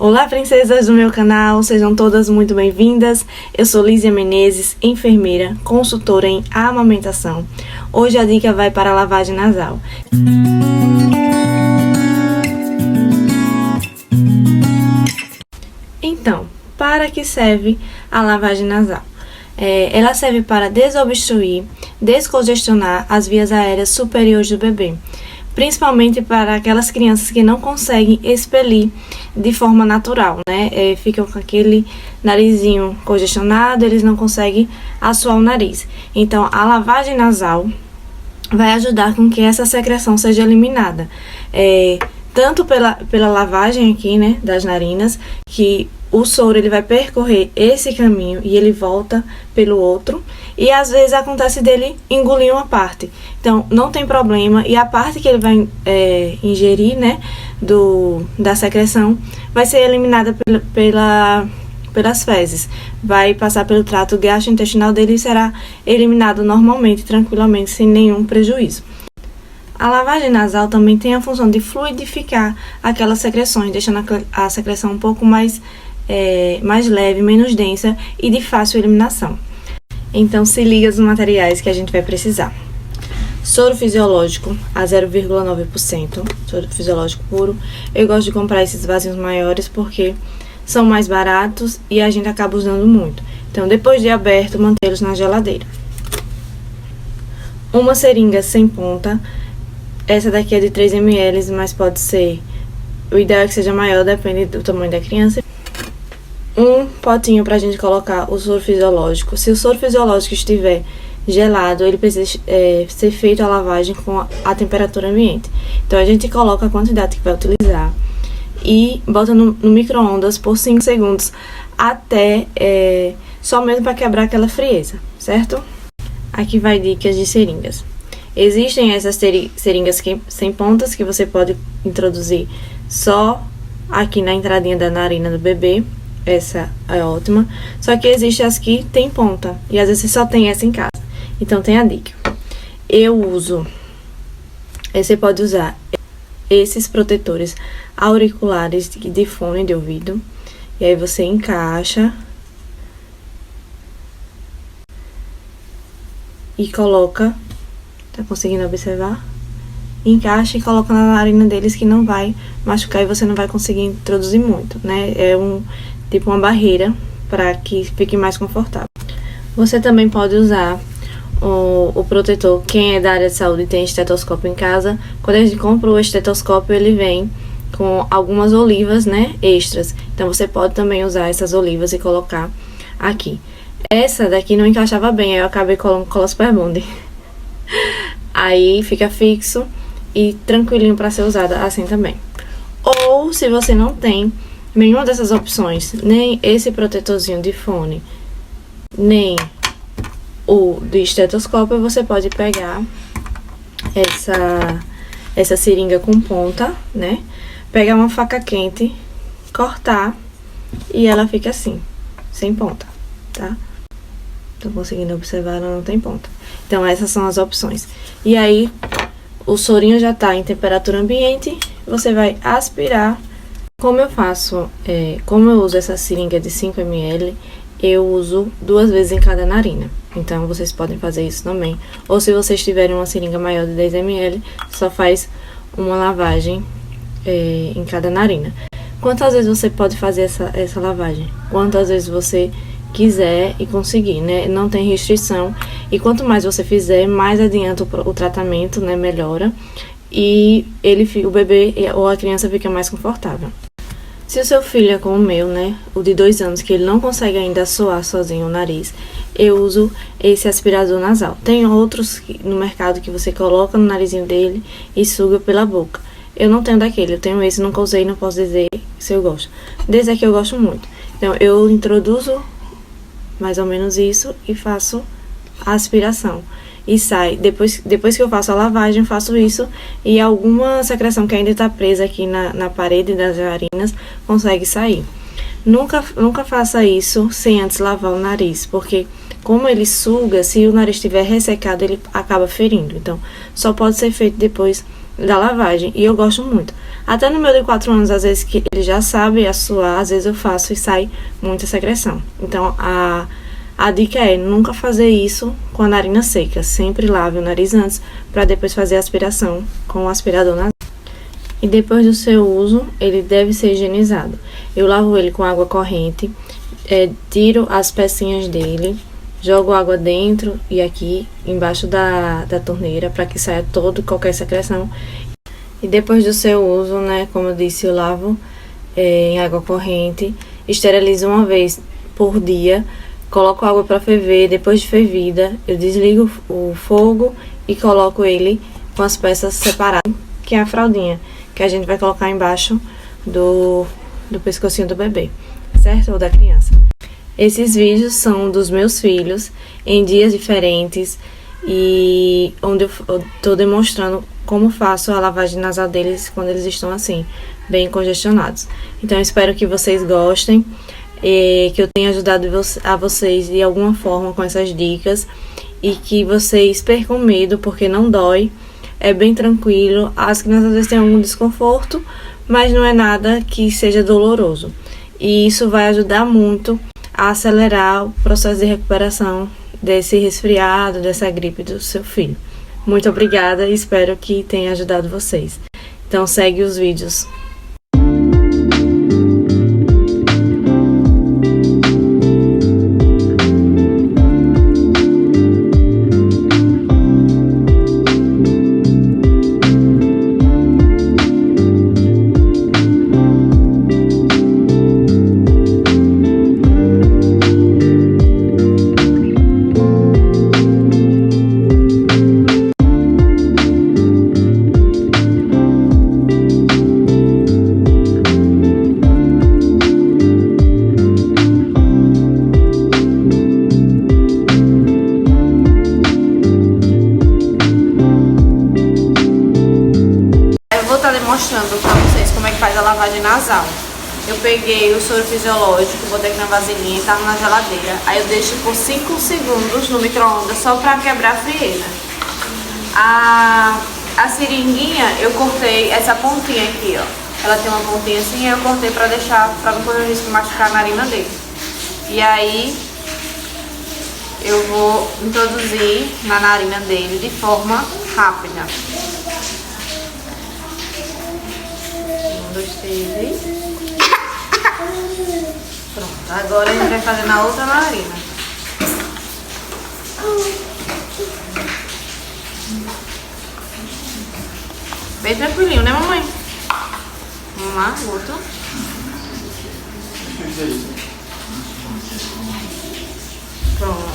Olá, princesas do meu canal, sejam todas muito bem-vindas. Eu sou Lízia Menezes, enfermeira, consultora em amamentação. Hoje a dica vai para a lavagem nasal. Então, para que serve a lavagem nasal? Ela serve para desobstruir, descongestionar as vias aéreas superiores do bebê, principalmente para aquelas crianças que não conseguem expelir de forma natural, né? Ficam com aquele narizinho congestionado, eles não conseguem assoar o nariz. Então, a lavagem nasal vai ajudar com que essa secreção seja eliminada. Tanto pela lavagem aqui, né, das narinas, que o soro ele vai percorrer esse caminho e ele volta pelo outro, e às vezes acontece dele engolir uma parte. Então, não tem problema, e a parte que ele vai ingerir, né, da secreção, vai ser eliminada pelas fezes. Vai passar pelo trato gastrointestinal dele e será eliminado normalmente, tranquilamente, sem nenhum prejuízo. A lavagem nasal também tem a função de fluidificar aquelas secreções, deixando a secreção um pouco mais leve, menos densa e de fácil eliminação. Então, se liga nos materiais que a gente vai precisar. Soro fisiológico a 0,9%, soro fisiológico puro. Eu gosto de comprar esses vasinhos maiores porque são mais baratos e a gente acaba usando muito. Então, depois de aberto, mantê-los na geladeira. Uma seringa sem ponta. Essa daqui é de 3 ml, mas pode ser... O ideal é que seja maior, depende do tamanho da criança. Um potinho pra gente colocar o soro fisiológico. Se o soro fisiológico estiver gelado, ele precisa ser feito a lavagem com a temperatura ambiente. Então, a gente coloca a quantidade que vai utilizar e bota no micro-ondas por 5 segundos, até só mesmo para quebrar aquela frieza, certo? Aqui vai dicas de seringas. Existem essas seringas sem pontas que você pode introduzir só aqui na entradinha da narina do bebê. Essa é ótima. Só que existe as que tem ponta e às vezes você só tem essa em casa. Então tem a dica. Você pode usar esses protetores auriculares de fone de ouvido. E aí você encaixa e coloca. Tá conseguindo observar? Encaixa e coloca na narina deles, que não vai machucar e você não vai conseguir introduzir muito, né? É tipo uma barreira para que fique mais confortável. Você também pode usar o protetor. Quem é da área de saúde e tem estetoscópio em casa, quando a gente compra o estetoscópio, ele vem com algumas olivas, né, extras. Então você pode também usar essas olivas e colocar aqui. Essa daqui não encaixava bem, aí eu acabei colocando cola super bond. Aí fica fixo e tranquilinho para ser usada assim também. Ou se você não tem nenhuma dessas opções, nem esse protetorzinho de fone, nem o do estetoscópio, você pode pegar essa seringa com ponta, né? Pegar uma faca quente, cortar e ela fica assim, sem ponta, tá? Tô conseguindo observar, ela não tem ponta. Então, essas são as opções. E aí, o sorinho já tá em temperatura ambiente, você vai aspirar. Como eu faço, como eu uso essa seringa de 5 ml, eu uso 2 vezes em cada narina. Então, vocês podem fazer isso também. Ou se vocês tiverem uma seringa maior de 10 ml, só faz uma lavagem em cada narina. Quantas vezes você pode fazer essa lavagem? Quantas vezes você quiser e conseguir, né? Não tem restrição. E quanto mais você fizer, mais adianta o tratamento, né? Melhora. E o bebê ou a criança fica mais confortável. Se o seu filho é como o meu, né, o de 2 anos, que ele não consegue ainda assoar sozinho o nariz, eu uso esse aspirador nasal. Tem outros no mercado que você coloca no narizinho dele e suga pela boca. Eu não tenho daquele, eu tenho esse, nunca usei, não posso dizer se eu gosto. Desse aqui eu gosto muito. Então, eu introduzo mais ou menos isso e faço a aspiração. E sai, depois que eu faço a lavagem, faço isso, e alguma secreção que ainda está presa aqui na parede das narinas consegue sair. Nunca faça isso sem antes lavar o nariz, porque como ele suga, se o nariz estiver ressecado, ele acaba ferindo. Então, só pode ser feito depois da lavagem, e eu gosto muito. Até no meu de 4 anos, às vezes que ele já sabe a suar, às vezes eu faço e sai muita secreção. Então, a dica é nunca fazer isso com a narina seca. Sempre lave o nariz antes, para depois fazer a aspiração com o aspirador nasal. E depois do seu uso, ele deve ser higienizado. Eu lavo ele com água corrente, tiro as pecinhas dele, jogo água dentro e aqui embaixo da torneira para que saia qualquer secreção. E depois do seu uso, né, como eu disse, eu lavo em água corrente, esterilizo uma vez por dia, coloco água para ferver. Depois de fervida, eu desligo o fogo e coloco ele com as peças separadas, que é a fraldinha, que a gente vai colocar embaixo do pescocinho do bebê, certo? Ou da criança. Esses vídeos são dos meus filhos em dias diferentes e onde eu tô demonstrando como faço a lavagem nasal deles quando eles estão assim, bem congestionados. Então eu espero que vocês gostem e que eu tenha ajudado a vocês de alguma forma com essas dicas e que vocês percam medo, porque não dói. É bem tranquilo, as crianças às vezes têm algum desconforto, mas não é nada que seja doloroso. E isso vai ajudar muito a acelerar o processo de recuperação desse resfriado, dessa gripe do seu filho. Muito obrigada e espero que tenha ajudado vocês. Então segue os vídeos. Mostrando pra vocês como é que faz a lavagem nasal. Eu peguei o soro fisiológico, botei aqui na vasilhinha e tava na geladeira. Aí eu deixo por 5 segundos no micro-ondas só pra quebrar a frieza. A seringuinha eu cortei essa pontinha aqui, ó. Ela tem uma pontinha assim, eu cortei pra deixar, pra não correr o risco de machucar a narina dele. E aí eu vou introduzir na narina dele de forma rápida. 1, 2, 3 e... Pronto, agora a gente vai fazer na outra narina. Bem tranquilinho, né, mamãe? Vamos lá, outro. Pronto.